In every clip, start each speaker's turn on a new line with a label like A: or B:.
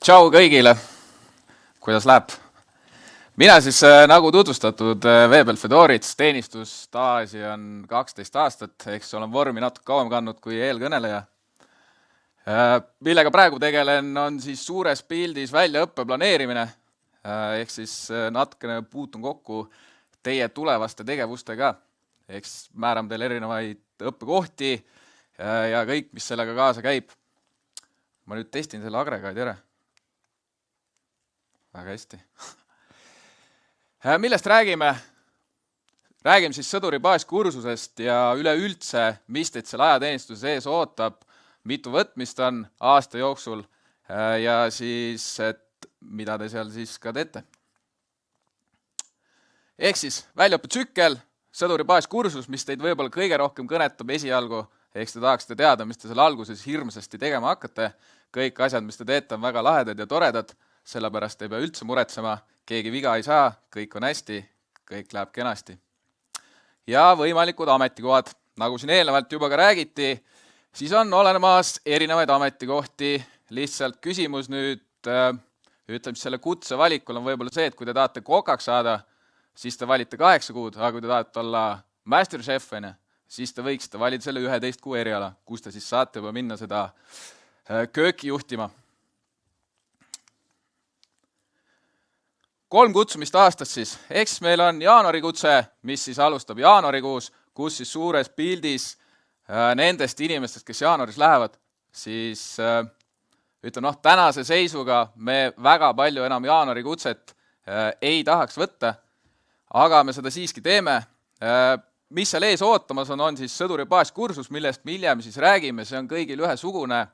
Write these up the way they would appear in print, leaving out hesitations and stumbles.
A: Tšau kõigile, kuidas läheb? Mina siis nagu tutvustatud Veebel Fedorits, teenistusstaaži on 12 aastat, ehk olen vormi natuke kauem kandnud kui eelkõneleja. Millega praegu tegelen on siis suures pildis väljaõppe planeerimine, ehk siis natukene puutun kokku teie tulevaste tegevustega, ehk määram teile erinevaid õppekohti ja kõik, mis sellega kaasa käib. Ma nüüd testin selle agregaadi ära. Väga hästi. Millest räägime? Räägime siis sõduri baaskursusest ja üleüldse, mis teid selle ajateenistuse ees ootab, mitu võtmist on aasta jooksul ja siis, et mida te seal siis ka teete. Ehk siis väljaõppetsükkel, sõduri baaskursus, mis teid võib-olla kõige rohkem kõnetab esialgu, ehk te tahaksite teada, mis te selle alguses hirmsasti tegema hakkate. Kõik asjad, mis te teete, on väga lahedad ja toredad. Sellepärast ei pea üldse muretsema, keegi viga ei saa, kõik on hästi, kõik läheb kenasti. Ja võimalikud ametikohad, nagu siin eelnevalt juba ka räägiti, siis on olemas erinevaid ametikohti. Lihtsalt küsimus nüüd, ütleme selle kutse valikul on võib-olla see, et kui te tahate kokaks saada, siis te valite 8 kuud, aga kui te tahate olla masterchef, siis te võiksite valida selle 11 kuu eriala, kus te siis saate juba minna seda kööki juhtima. 3 kutsumist aastas siis. Eks meil on jaanuarikutse, mis siis alustab jaanuarikuus, kus siis suures pildis nendest inimestest, kes jaanuaris lähevad, siis ütleme, tänase seisuga me väga palju enam jaanuarikutset ei tahaks võtta, aga me seda siiski teeme. Mis seal ees ootamas on siis sõduri baaskursus, millest me hiljem siis räägime, see on kõigil ühesugune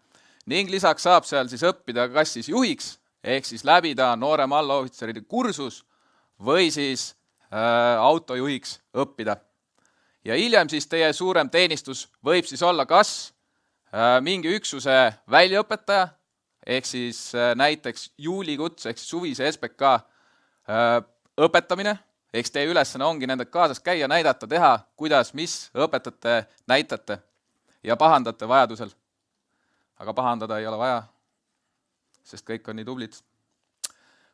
A: ning lisaks saab seal siis õppida kas siis juhiks, ehk siis läbida noorema allaohvitseride kursus või siis autojuhiks õppida. Ja hiljem siis teie suurem teenistus võib siis olla kas mingi üksuse väljaõpetaja, ehk siis näiteks juulikutse ehk siis suvise SPK õpetamine, ehk teie ülesanne ongi nendega kaasas käia, näidata, teha, kuidas, mis õpetate, näitate ja pahandate vajadusel. Aga pahandada ei ole vaja, sest kõik on nii tublid.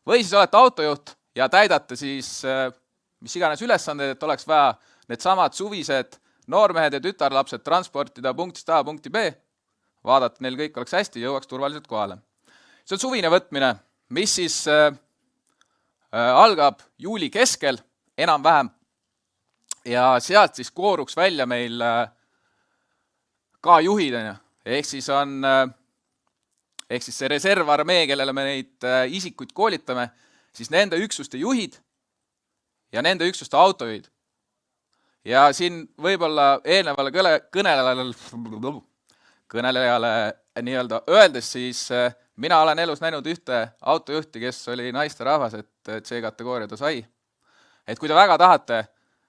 A: Või siis olete autojuht ja täidate siis mis iganes ülesanded, et oleks vaja need samad suvised noormehed ja tütarlapsed transportida punktist A punkti B, vaadata, neil kõik oleks hästi ja jõuaks turvaliselt kohale. See on suvine võtmine, mis siis algab juuli keskel enam-vähem ja sealt siis kooruks välja meil ka juhid, ehk siis on see reservarmee, kellele me neid isikuid koolitame, siis nende üksuste juhid ja nende üksuste autojuhid. Ja siin võib-olla eelnevale kõnelejale nii-öelda öeldes, siis mina olen elus näinud ühte autojuhti, kes oli naisterahvas, et C-kategooria ta sai. Et kui te väga tahate,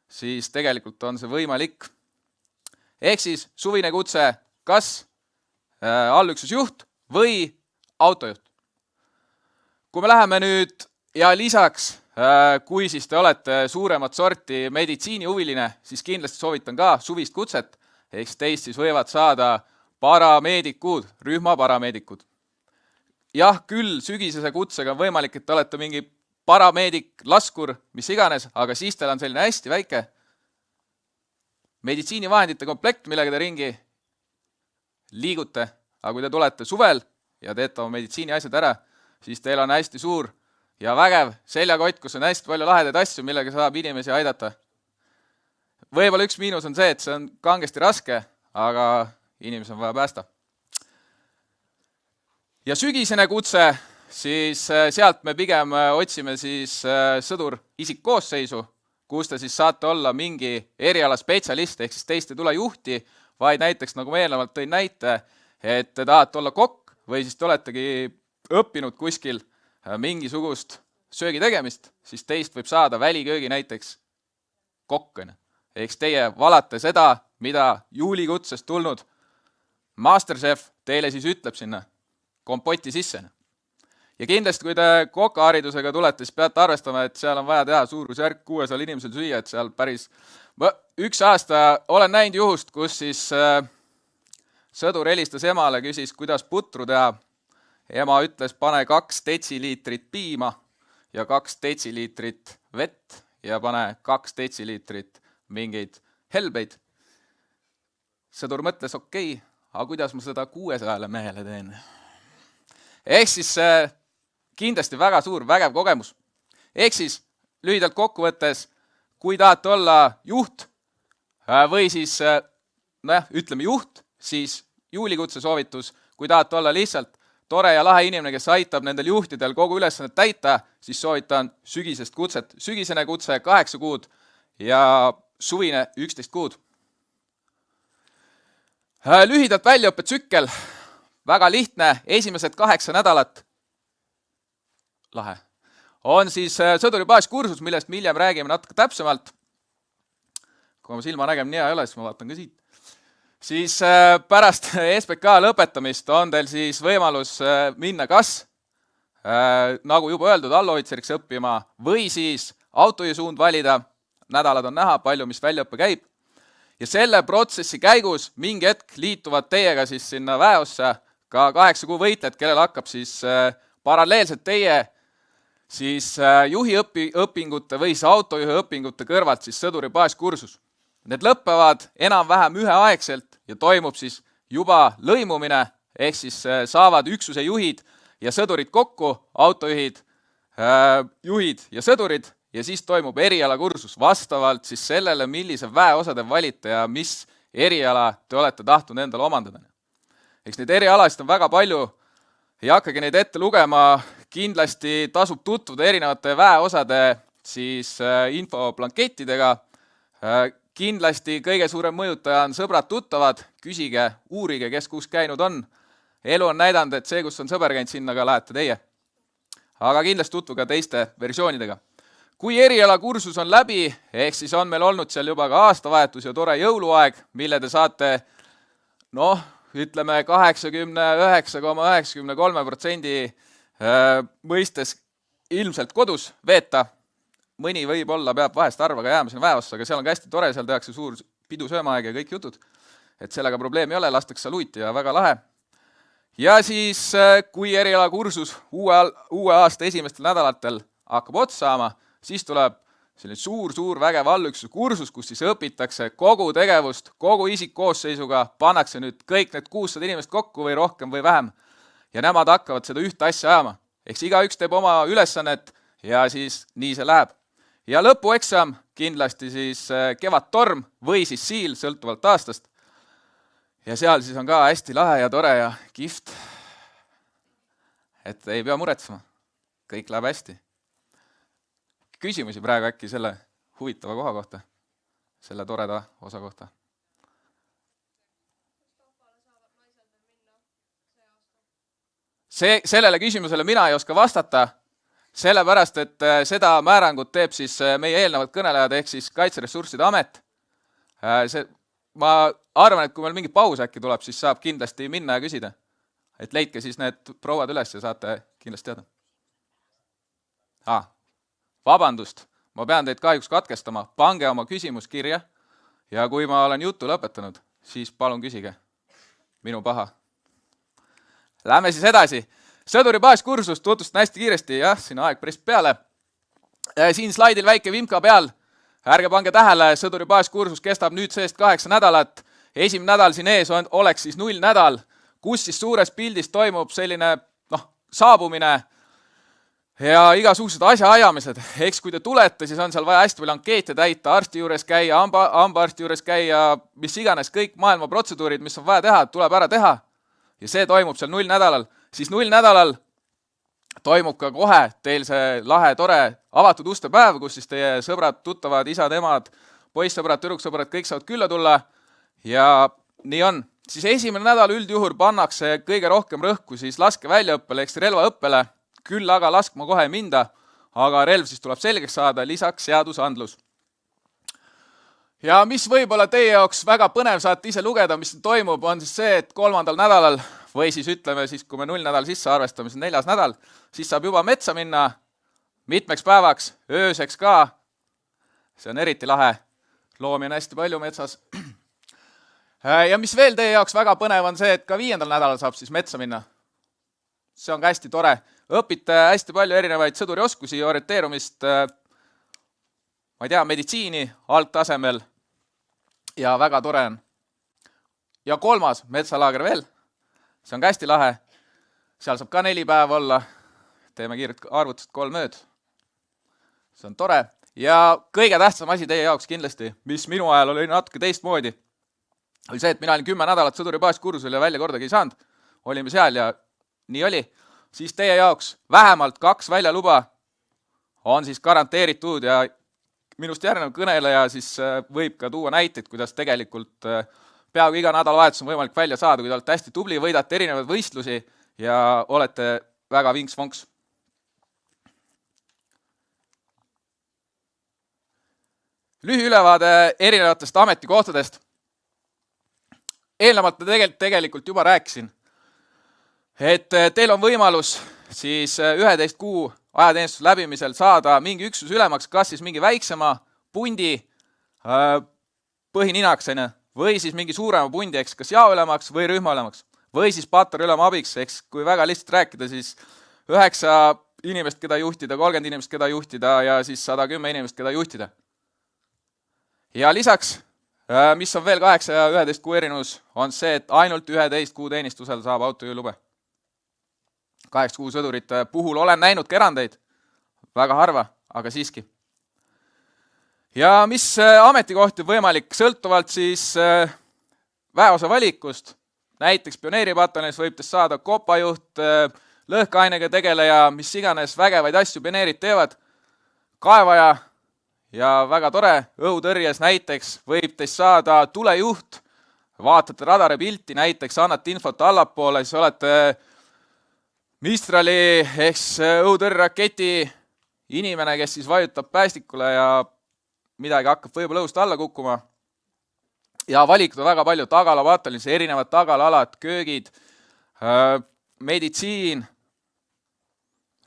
A: siis tegelikult on see võimalik. Ehk siis suvine kutse kas allüksusjuht või autojuht. Kui me läheme nüüd ja lisaks, kui siis te olete suuremat sorti meditsiinihuviline, siis kindlasti soovitan ka suvist kutset, ehk teist siis võivad saada parameedikud, rühmaparameedikud. Jah, küll sügisese kutsega on võimalik, et te olete mingi parameedik, laskur, mis iganes, aga siis teil on selline hästi väike meditsiinivahendite komplekt, millega te ringi liigute, aga kui te tulete suvel ja teete oma meditsiini asjad ära, siis teil on hästi suur ja vägev seljakott, kus on hästi palju lahedaid asju, millega saab inimesi aidata. Võib-olla üks miinus on see, et see on kangesti raske, aga inimesi on vaja päästa. Ja sügisene kutse, siis sealt me pigem otsime siis sõdur isikkoosseisu, kus te siis saate olla mingi eriala spetsialist, ehk siis teist ei tule juhti, vaid näiteks, nagu ma eelnevalt tõin näite, et te tahate olla kokk või siis te oletegi õppinud kuskil mingisugust söögi tegemist, siis teist võib saada väliköögi näiteks kokk. Ehk teie valate seda, mida juulikutsest tulnud masterchef teile siis ütleb sinna kompoti sisse. Ja kindlasti, kui te kokaharidusega tulete, siis peate arvestama, et seal on vaja teha suurusjärk 600 inimesel süüa, et seal päris... Üks aasta olen näinud juhust, kus siis sõdur helistas emale, küsis, kuidas putru teha ema ütles, pane 2 detsiliitrit piima ja 2 detsiliitrit vett ja pane 2 detsiliitrit mingeid helbeid. Sõdur mõtles, okei, aga kuidas ma seda 600 mehele teen? Ehk siis kindlasti väga suur, vägev kogemus. Ehk siis lühidalt kokkuvõttes, kui tahate olla juht või siis, ütleme juht, siis juulikutse soovitus, kui tahate olla lihtsalt tore ja lahe inimene, kes aitab nendel juhtidel kogu ülesannet täita, siis soovitan sügisest kutset. Sügisene kutse 8 kuud ja suvine 11 kuud. Lühidalt väljaõppetsükkel, väga lihtne, esimesed 8 nädalat, lahe, on siis sõduri baaskursus, millest me hiljem räägime natuke täpsemalt. Kui ma silma nägema nii hea ei ole, siis ma vaatan ka siit. Siis pärast SBK lõpetamist on teil siis võimalus minna kas, nagu juba öeldud, allohvitseriks õppima või siis autojuhisuund valida. Nädalad on näha, palju mis väljaõppe käib. Ja selle protsessi käigus mingi hetk liituvad teiega siis sinna väeossa ka 8 kuu võitlejad, kellel hakkab siis paralleelselt teie siis juhiõpingute või siis autojuhi õpingute kõrvalt siis sõduri baaskursus. Need lõppevad enam-vähem üheaegselt ja toimub siis juba lõimumine, ehk siis saavad üksuse juhid ja sõdurid kokku, autojuhid, juhid ja sõdurid, ja siis toimub erialakursus vastavalt siis sellele, millise väeosa te valite ja mis eriala te olete tahtnud endale omandada. Eks neid erialasid on väga palju, ei hakkagi neid ette lugema, kindlasti tasub tutvuda erinevate väeosade siis infoblankettidega. Kindlasti kõige suurem mõjutaja on sõbrad-tuttavad, küsige, uurige, kes kus käinud on. Elu on näidanud, et see, kus on sõber käinud, sinna ka lähete teie. Aga kindlasti tutvuge teiste versioonidega. Kui erialakursus on läbi, ehk siis on meil olnud seal juba ka aastavahetus ja tore jõuluaeg, mille te saate, ütleme 89,93% mõistes ilmselt kodus veeta. Mõni võib-olla peab vahest arvaga jääma sinna väeossa, aga seal on ka hästi tore, seal tehakse suur pidusöömaaeg ja kõik jutud. Et sellega probleemi ei ole, lastakse saluiti ja väga lahe. Ja siis, kui erialakursus uue aasta esimestel nädalatel hakkab otsa saama, siis tuleb selline suur vägev allüksuse kursus, kus siis õpitakse kogu tegevust, kogu isikkoosseisuga, pannakse nüüd kõik need 600 inimest kokku või rohkem või vähem. Ja nemad hakkavad seda ühte asja ajama. Eks igaüks teeb oma ülesannet ja siis nii see läheb. Ja lõpueksam kindlasti siis kevadtorm või siis siil, sõltuvalt aastast. Ja seal siis on ka hästi lahe ja tore ja kihvt. Et ei pea muretsema. Kõik läheb hästi. Küsimusi praegu äkki selle huvitava koha kohta, selle toreda osa kohta. Sellele küsimusele mina ei oska vastata. Sellepärast, et seda määrangut teeb siis meie eelnevad kõnelejad ehk siis Kaitseressursside Amet. Ma arvan, et kui meil mingi paus äkki tuleb, siis saab kindlasti minna ja küsida. Et leidke siis need prouad üles ja saate kindlasti teada. Vabandust, ma pean teid kahjuks katkestama. Pange oma küsimus kirja ja kui ma olen jutu lõpetanud, siis palun küsige. Minu paha. Lähme siis edasi. Sõduri baaskursus tutvustan hästi kiiresti, jah, siin aeg päris peale. Siin slaidil väike vimka peal. Ärge pange tähele, sõduri baaskursus kestab nüüd seest 8 nädalat. Esimene nädal siin ees oleks siis 0 nädal, kus siis suures pildis toimub selline saabumine ja igasugused asjaajamised. Eks kui te tulete, siis on seal vaja hästi palju ankeete täita, arsti juures käia, hambaarsti juures käia, mis iganes kõik maailma protseduurid, mis on vaja teha, tuleb ära teha. Ja see toimub seal 0 nädalal. Siis 0 nädalal toimub ka kohe teil see lahe, tore avatud uste päev, kus siis teie sõbrad, tuttavad, isad, emad, poissõbrad, tüdruksõbrad, kõik saavad külla tulla. Ja nii on. Siis esimene nädal üldjuhul pannakse kõige rohkem rõhku siis laske väljaõppele, eks relvaõppele. Küll aga laskma kohe ei minda, aga relv siis tuleb selgeks saada, lisaks seadusandlus. Ja mis võib-olla teie jaoks väga põnev saate ise lugeda, mis toimub, on siis see, et 3. nädalal või siis ütleme, siis kui me 0 nädal sisse arvestame, siis 4. nädal, siis saab juba metsa minna mitmeks päevaks, ööseks ka. See on eriti lahe. Loomi on hästi palju metsas. Ja mis veel teie jaoks väga põnev on see, et ka 5. nädalal saab siis metsa minna. see on ka hästi tore. Õpite hästi palju erinevaid sõdurioskusi, orienteerumist, ma ei tea, meditsiini algtasemel ja väga tore on. Ja 3. metsalaager veel, see on ka hästi lahe. Seal saab ka 4 päeva olla. Teeme kiiret arvutust 3 ööd. See on tore. Ja kõige tähtsam asi teie jaoks kindlasti, mis minu ajal oli natuke teistmoodi, oli see, et mina olin 10 nädalat sõduribaaskursusel ja välja kordagi ei saanud. Olime seal ja nii oli. Siis teie jaoks vähemalt 2 väljaluba on siis garanteeritud ja minust järgnev kõneleja siis võib ka tuua näiteid, kuidas tegelikult peaaegu iga nädalavahetus on võimalik välja saada, kui te olete hästi tubli, võidate erinevaid võistlusi ja olete väga vinks-vonks. Lühiülevaade erinevatest ametikohtadest. Eelnevalt tegelikult juba rääkisin, et teil on võimalus siis 11 kuu ajateenistuse läbimisel saada mingi üksus ülemaks, kas siis mingi väiksema pundi põhininaksena või siis mingi suurema pundi, eks kas jaoülemaks või rühmaülemaks või siis patarülema abiks, eks kui väga lihtsalt rääkida, siis 9 inimest, keda juhtida, 30 inimest, keda juhtida ja siis 110 inimest, keda juhtida. Ja lisaks, mis on veel 8 ja 11 kuu erinevus, on see, et ainult 11 kuu teenistusel saab autojuhilube. 8 kuu sõdurite puhul olen näinud erandeid, väga harva, aga siiski. Ja mis ametikohti võimalik sõltuvalt siis väeosa valikust, näiteks pioneeripataljonis võib test saada kopajuht, lõhkeainega tegeleja, mis iganes vägevaid asju pioneerid teevad, kaevaja ja väga tore, õhutõrjes näiteks võib test saada tulejuht, vaatate radari pilti, näiteks annate infot allapoole, siis olete Mistrali ehk õhutõrjeraketi inimene, kes siis vajutab päästikule ja midagi hakkab võib-olla õhust alla kukkuma. Ja valikud on väga palju tagalapataljonis, erinevad tagala-alad, köögid, meditsiin,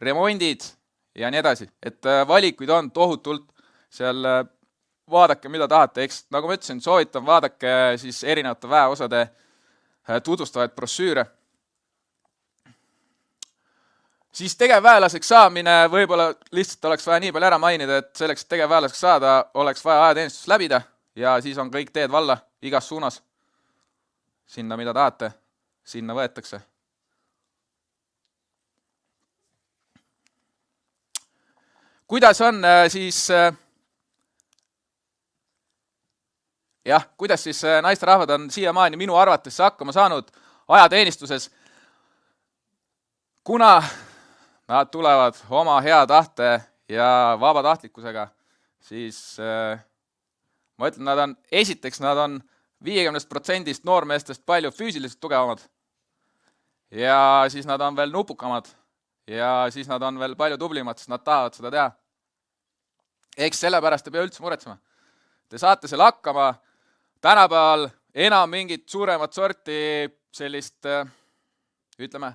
A: remondid ja nii edasi. Et valikuid on tohutult, seal vaadake, mida tahate. Eks, nagu ma ütlesin, soovitan vaadake siis erinevate väeosade tutvustavaid brossüüre. Siis tegevväelaseks saamine võib-olla lihtsalt oleks vaja nii palju ära mainida, et selleks, et tegevväelaseks saada, oleks vaja ajateenistus läbida ja siis on kõik teed valla igas suunas. Sinna, mida tahate, sinna võetakse. Kuidas on siis kuidas siis naisterahvad on siiamaani minu arvates hakkama saanud ajateenistuses, kuna nad tulevad oma hea tahte ja vabatahtlikkusega, siis ma ütlen, nad on 50% noormeestest palju füüsiliselt tugevamad ja siis nad on veel nupukamad ja siis nad on veel palju tublimad, sest nad tahavad seda teha. Eks sellepärast ei pea üldse muretsema. Te saate seal hakkama, tänapäeval enam mingit suuremat sorti sellist, ütleme,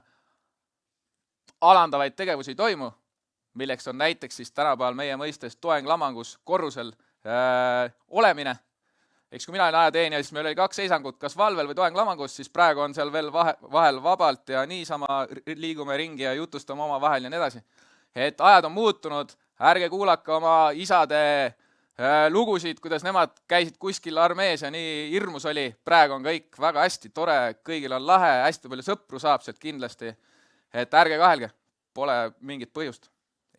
A: alandavaid tegevusi ei toimu, milleks on näiteks siis tänapäeval meie mõistes toeng-lamangus korrusel olemine. Eks kui mina olin ajateenija, siis meil oli 2 seisangut, kas valvel või toeng-lamangus, siis praegu on seal veel vahel vabalt ja niisama liigume ringi ja jutustame oma vahel ja nii edasi. Et ajad on muutunud, ärge kuulake oma isade lugusid, kuidas nemad käisid kuskil armees ja nii hirmus oli. Praegu on kõik väga hästi tore, kõigil on lahe, hästi palju sõpru saab sealt kindlasti. Et ärge kahelge, pole mingit põhjust.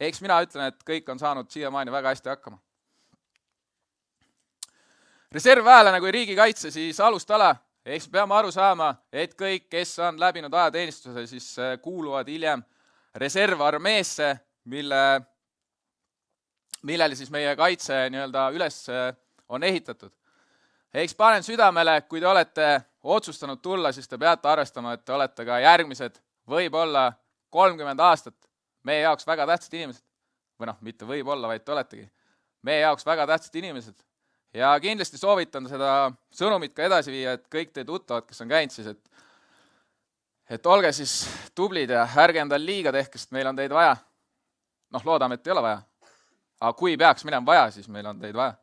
A: Eks mina ütlen, et kõik on saanud siiamaani väga hästi hakkama. Reservväelane kui riigikaitse, siis alustala. Eks peame aru saama, et kõik, kes on läbinud ajateenistuse, siis kuuluvad hiljem reservarmeesse, millele siis meie kaitse üles on ehitatud. Eks panen südamele, kui te olete otsustanud tulla, siis te peate arvestama, et te olete ka järgmised võib-olla 30 aastat meie jaoks väga tähtsad inimesed. Või mitte võib-olla, vaid te oletegi. Meie jaoks väga tähtsad inimesed. Ja kindlasti soovitan seda sõnumit ka edasi viia, et kõik teie tuttavad, kes on käinud siis, et olge siis tublid ja ärge endal liiga tehke, sest meil on teid vaja. Loodame, et ei ole vaja. Aga kui peaks minema vaja, siis meil on teid vaja.